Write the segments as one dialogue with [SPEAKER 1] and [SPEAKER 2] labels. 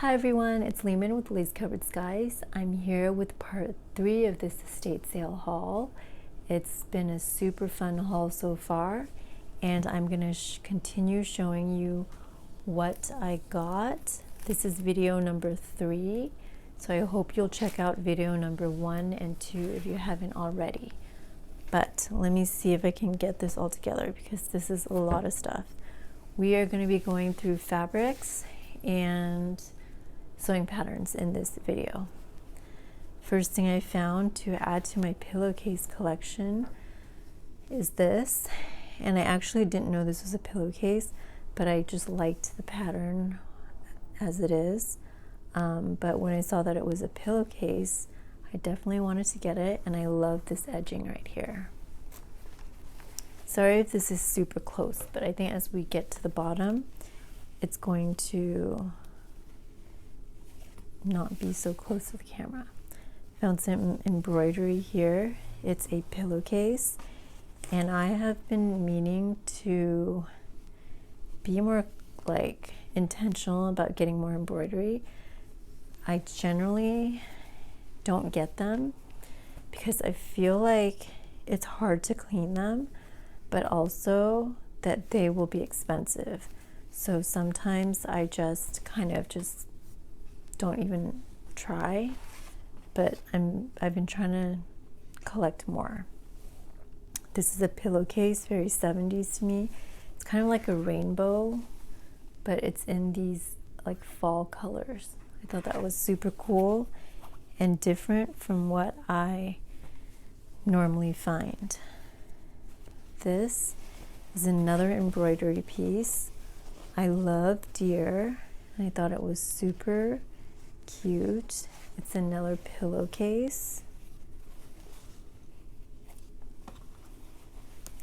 [SPEAKER 1] Hi everyone, it's Lehman with Lace Covered Skies. I'm here with part 3 of this estate sale haul. It's been a super fun haul so far, and I'm going to continue showing you what I got. This is video number 3, so I hope you'll check out video number 1 and 2 if you haven't already. But let me see if I can get this all together because this is a lot of stuff. We are going to be going through fabrics and sewing patterns in this video. First thing I found to add to my pillowcase collection is this, and I actually didn't know this was a pillowcase, but I just liked the pattern as it is. But when I saw that it was a pillowcase, I definitely wanted to get it, and I love this edging right here. Sorry if this is super close, but I think as we get to the bottom, it's going to not be so close to the camera. Found some embroidery here. It's a pillowcase, and I have been meaning to be more like intentional about getting more embroidery. I generally don't get them because I feel like it's hard to clean them, but also that they will be expensive. So sometimes I just kind of just don't even try, but I've been trying to collect more. This is a pillowcase, very 70s to me. It's kind of like a rainbow, but it's in these like fall colors. I thought that was super cool and different from what I normally find. This is another embroidery piece. I love deer, and I thought it was super cute. It's another pillowcase.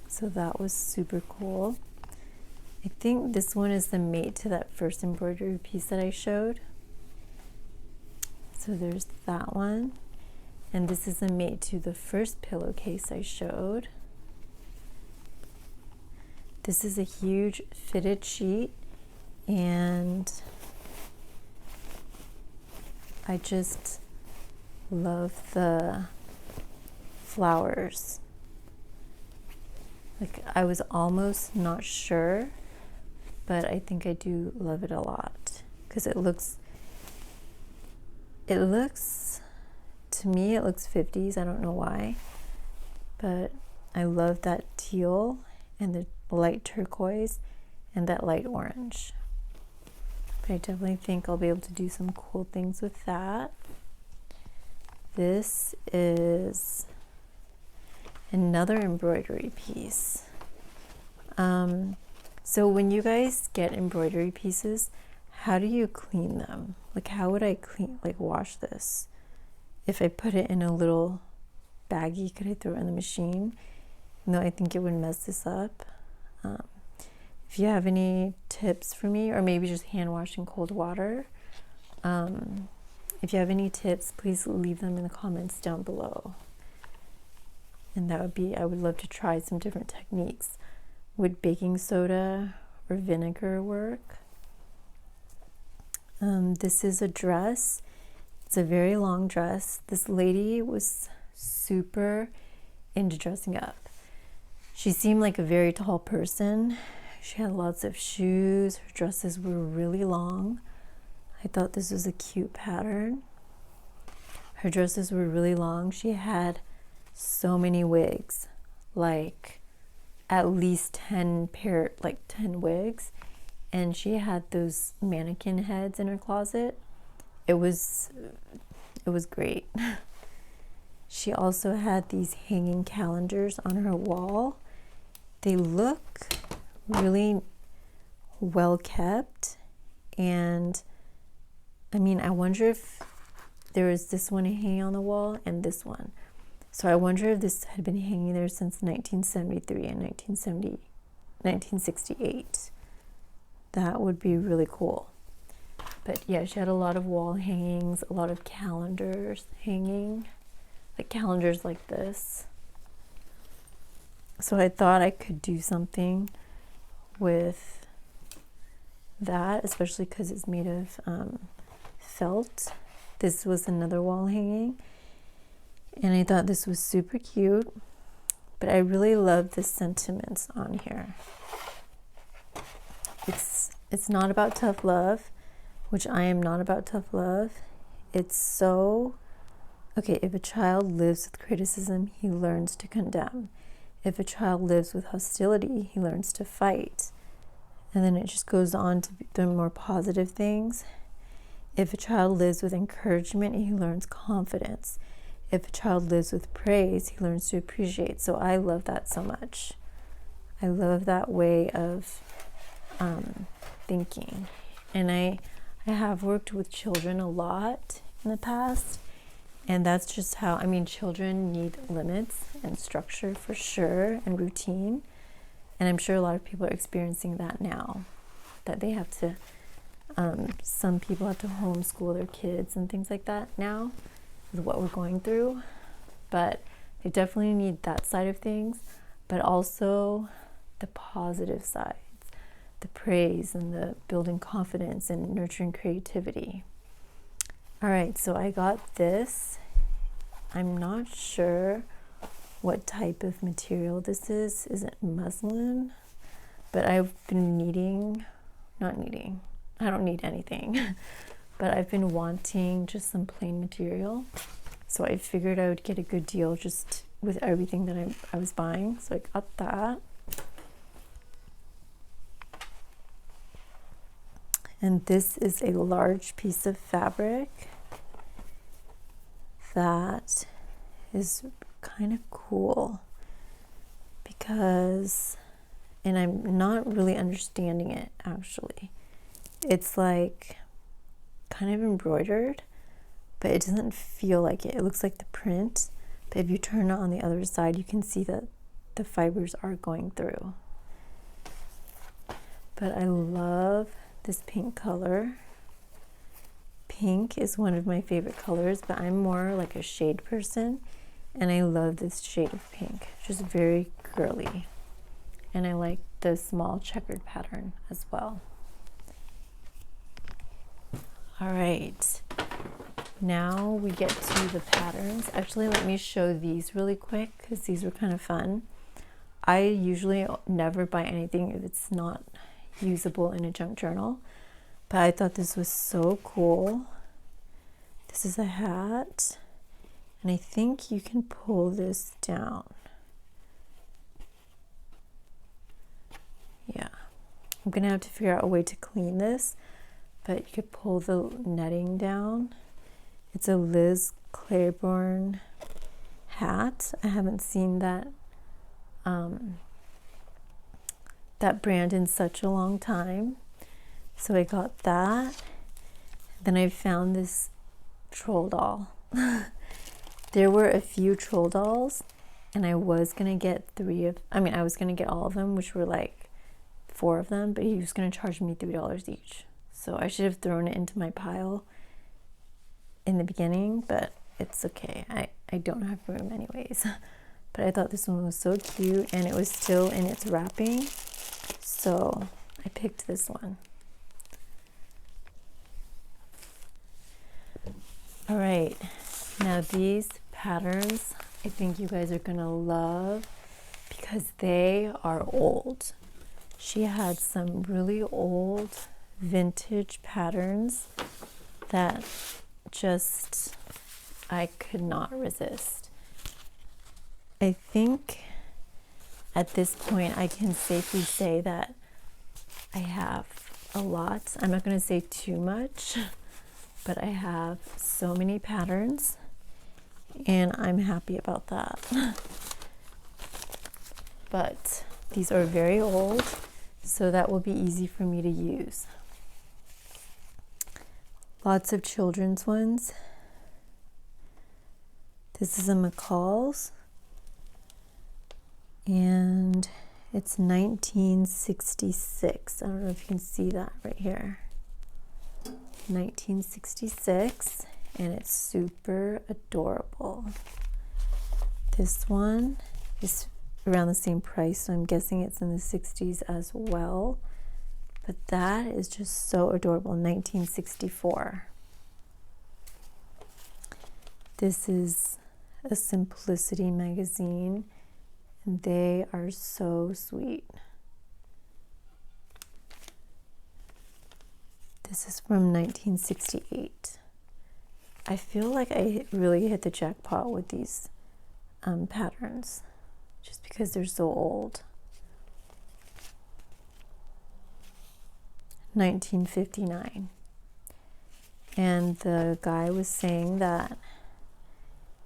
[SPEAKER 1] So that was super cool. I think this one is the mate to that first embroidery piece that I showed. So there's that one. And this is the mate to the first pillowcase I showed. This is a huge fitted sheet, and I just love the flowers. Like, I was almost not sure, but I think I do love it a lot because it looks, to me, it looks 50s. I don't know why, but I love that teal and the light turquoise and that light orange. But I definitely think I'll be able to do some cool things with that. This is another embroidery piece. So when you guys get embroidery pieces, how do you clean them? Like, how would I wash this? If I put it in a little baggie, could I throw it in the machine? No, I think it would mess this up. If you have any tips for me, or maybe just hand wash in cold water, if you have any tips, please leave them in the comments down below. And that would be, I would love to try some different techniques. Would baking soda or vinegar work? This is a dress. It's a very long dress. This lady was super into dressing up. She seemed like a very tall person. She had lots of shoes. Her dresses were really long. I thought this was a cute pattern. Her dresses were really long. She had so many wigs, like at least 10 wigs, and she had those mannequin heads in her closet. It was great. She also had these hanging calendars on her wall. They look really well kept, and I mean, I wonder if there was this one hanging on the wall and this one. So I wonder if this had been hanging there since 1973 and 1968. That would be really cool. But yeah, she had a lot of wall hangings, a lot of calendars hanging, like calendars like this. So I thought I could do something with that, especially because it's made of felt. This was another wall hanging, and I thought this was super cute, but I really love the sentiments on here. It's not about tough love, which I am not about tough love. It's so, okay, if a child lives with criticism, he learns to condemn. If a child lives with hostility, he learns to fight. And then it just goes on to the more positive things. If a child lives with encouragement, he learns confidence. If a child lives with praise, he learns to appreciate. So I love that so much. I love that way of thinking. And I have worked with children a lot in the past. And that's just how, I mean, children need limits and structure for sure, and routine. And I'm sure a lot of people are experiencing that now, that they have to, some people have to homeschool their kids and things like that now, is what we're going through. But they definitely need that side of things, but also the positive sides, the praise and the building confidence and nurturing creativity. All right, so I got this. I'm not sure what type of material this is. Is it muslin? But I've been not needing, I don't need anything, but I've been wanting just some plain material. So I figured I would get a good deal just with everything that I was buying. So I got that. And this is a large piece of fabric that is kind of cool because, and I'm not really understanding it actually. It's like kind of embroidered, but it doesn't feel like it. It looks like the print, but if you turn it on the other side, you can see that the fibers are going through. But I love this pink color. Pink is one of my favorite colors, but I'm more like a shade person, and I love this shade of pink. Just very girly. And I like the small checkered pattern as well. All right, now we get to the patterns. Actually, let me show these really quick because these were kind of fun. I usually never buy anything if it's not usable in a junk journal, but I thought this was so cool. This is a hat, and I think you can pull this down. Yeah, I'm gonna have to figure out a way to clean this, but you could pull the netting down. It's a Liz Claiborne hat. I haven't seen that that brand in such a long time, so I got that. Then I found this troll doll. There were a few troll dolls, and I was gonna get I was gonna get all of them, which were like 4 of them, but he was gonna charge me $3 each. So I should have thrown it into my pile in the beginning, but it's okay. I don't have room anyways. But I thought this one was so cute, and it was still in its wrapping, so I picked this one. All right, now these patterns I think you guys are gonna love because they are old. She had some really old vintage patterns that just I could not resist. I think at this point I can safely say that I have a lot. I'm not going to say too much, but I have so many patterns, and I'm happy about that. But these are very old, so that will be easy for me to use. Lots of children's ones. This is a McCall's, and it's 1966. I don't know if you can see that right here. 1966, and it's super adorable. This one is around the same price, so I'm guessing it's in the 60s as well. But that is just so adorable. 1964. This is a Simplicity magazine, and they are so sweet. This is from 1968. I feel like I really hit the jackpot with these patterns, just because they're so old. 1959. And the guy was saying that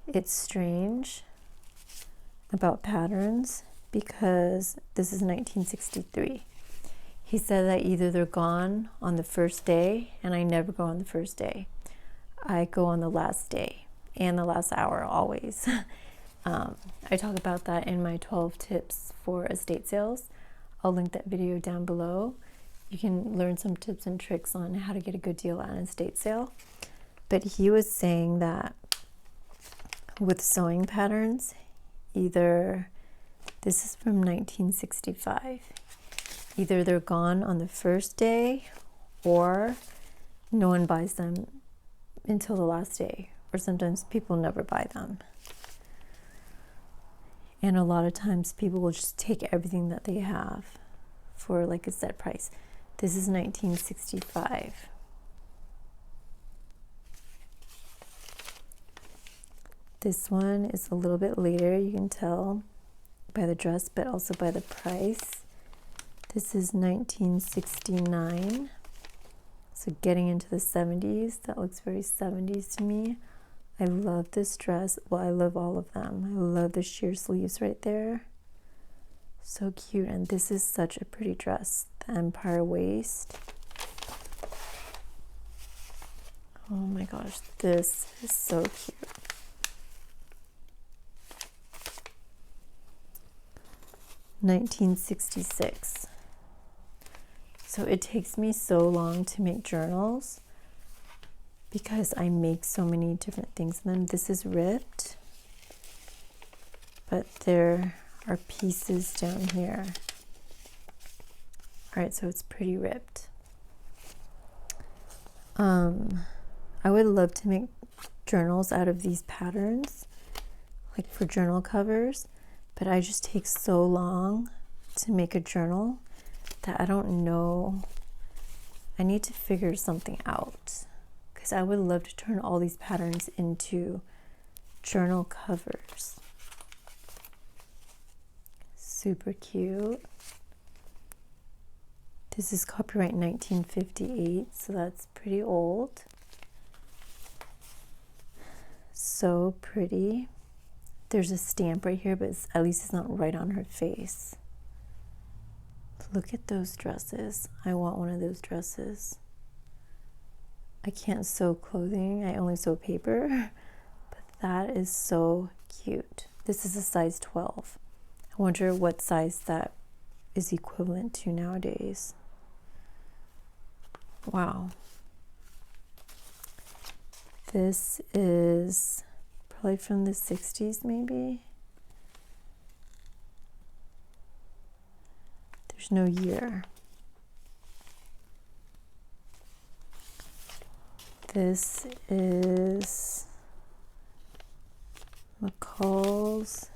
[SPEAKER 1] it's strange about patterns because this is 1963. He said that either they're gone on the first day, and I never go on the first day. I go on the last day and the last hour always. I talk about that in my 12 tips for estate sales. I'll link that video down below. You can learn some tips and tricks on how to get a good deal on an estate sale. But he was saying that with sewing patterns, either, this is from 1965, either they're gone on the first day or no one buys them until the last day, or sometimes people never buy them. And a lot of times people will just take everything that they have for like a set price. This is 1965. This one is a little bit later, you can tell by the dress, but also by the price. This is 1969. So getting into the 70s, that looks very 70s to me. I love this dress. Well, I love all of them. I love the sheer sleeves right there. So cute. And this is such a pretty dress. The empire waist. Oh my gosh, this is so cute. $1966. So it takes me so long to make journals because I make so many different things in them. This is ripped, but there are pieces down here. All right, so it's pretty ripped. I would love to make journals out of these patterns, like for journal covers, but I just take so long to make a journal that I don't know. I need to figure something out because I would love to turn all these patterns into journal covers. Super cute. This is copyright 1958, so that's pretty old. So pretty. There's a stamp right here, but at least it's not right on her face. Look at those dresses. I want one of those dresses. I can't sew clothing. I only sew paper, but that is so cute. This is a size 12. I wonder what size that is equivalent to nowadays. Wow. This is probably from the 60s maybe. There's no year. This is McCall's,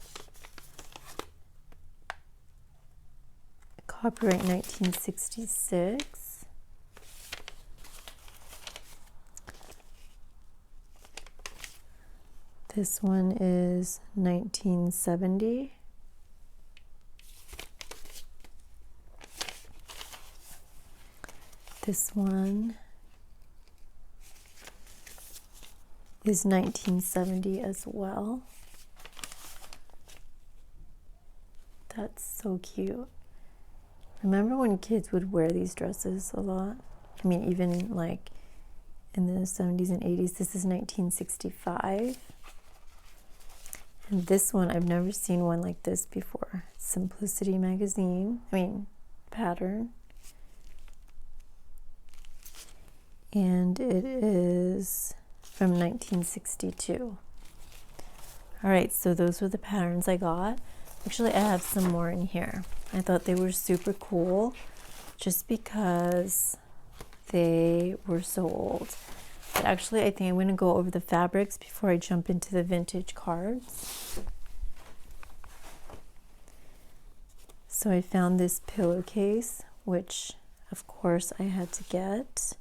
[SPEAKER 1] copyright 1966. This one is 1970. This one is 1970 as well. That's so cute. Remember when kids would wear these dresses a lot? I mean, even like in the 70s and 80s. This is 1965. And this one, I've never seen one like this before. Simplicity magazine, pattern. And it is from 1962. All right, so those were the patterns I got. Actually, I have some more in here. I thought they were super cool just because they were so old. But actually, I think I'm going to go over the fabrics before I jump into the vintage cards. So I found this pillowcase, which of course I had to get.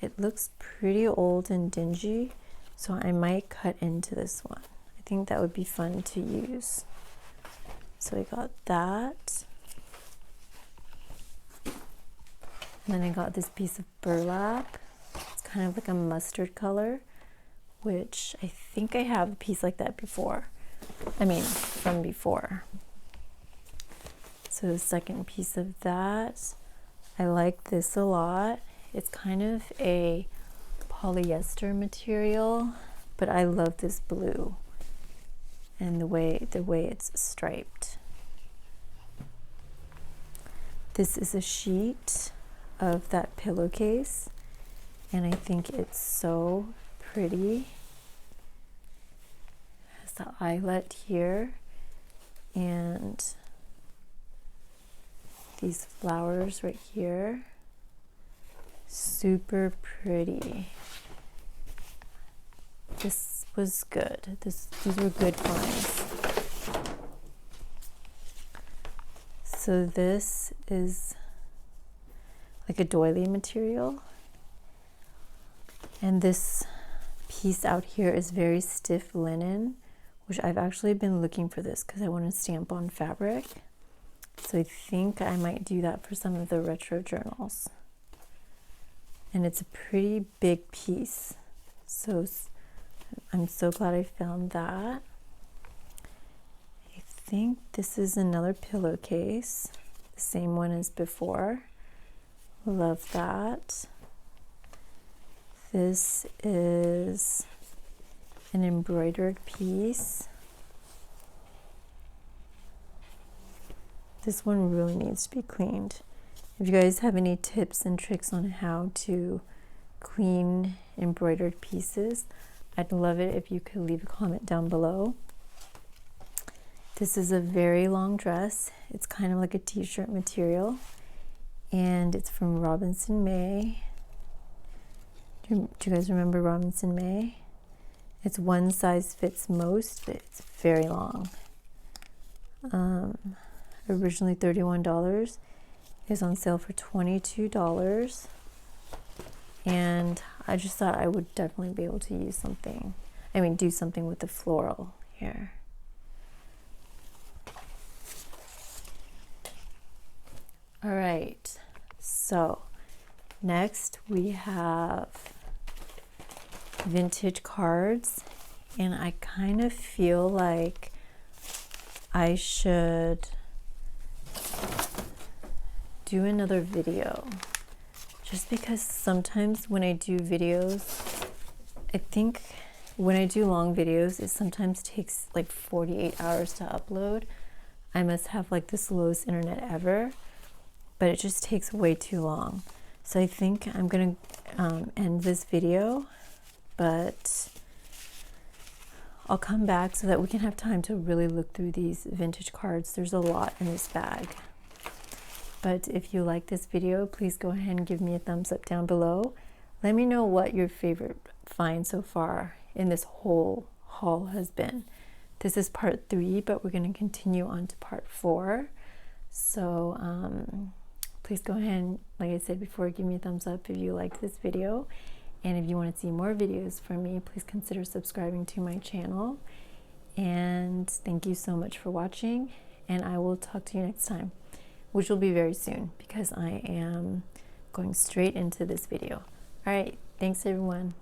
[SPEAKER 1] It looks pretty old and dingy, so I might cut into this one. I think that would be fun to use. So I got that. And then I got this piece of burlap. It's kind of like a mustard color, which I think I have a piece like that before. I mean, from before. So the second piece of that, I like this a lot. It's kind of a polyester material, but I love this blue and the way it's striped. This is a sheet of that pillowcase, and I think it's so pretty. It has the eyelet here and these flowers right here. Super pretty. This was good. These were good finds. So this is like a doily material, and this piece out here is very stiff linen, which I've actually been looking for this because I want to stamp on fabric. So I think I might do that for some of the retro journals. And it's a pretty big piece, so I'm so glad I found that. I think this is another pillowcase, the same one as before. Love that. This is an embroidered piece. This one really needs to be cleaned. If you guys have any tips and tricks on how to clean embroidered pieces, I'd love it if you could leave a comment down below. This is a very long dress. It's kind of like a t-shirt material, and it's from Robinson May. Do you guys remember Robinson May? It's one size fits most, but it's very long. Originally $31. Is on sale for $22, and I just thought I would definitely be able to use something, do something with the floral here. All right, so next we have vintage cards, and I kind of feel like I should do another video, just because sometimes when I do videos, I think when I do long videos, it sometimes takes like 48 hours to upload. I must have like the slowest internet ever, but it just takes way too long. So I think I'm gonna end this video, but I'll come back so that we can have time to really look through these vintage cards. There's a lot in this bag. But if you like this video, please go ahead and give me a thumbs up down below. Let me know what your favorite find so far in this whole haul has been. This is part 3, but we're going to continue on to part 4. So please go ahead and, like I said before, give me a thumbs up if you like this video. And if you want to see more videos from me, please consider subscribing to my channel. And thank you so much for watching, and I will talk to you next time, which will be very soon because I am going straight into this video. All right, thanks everyone.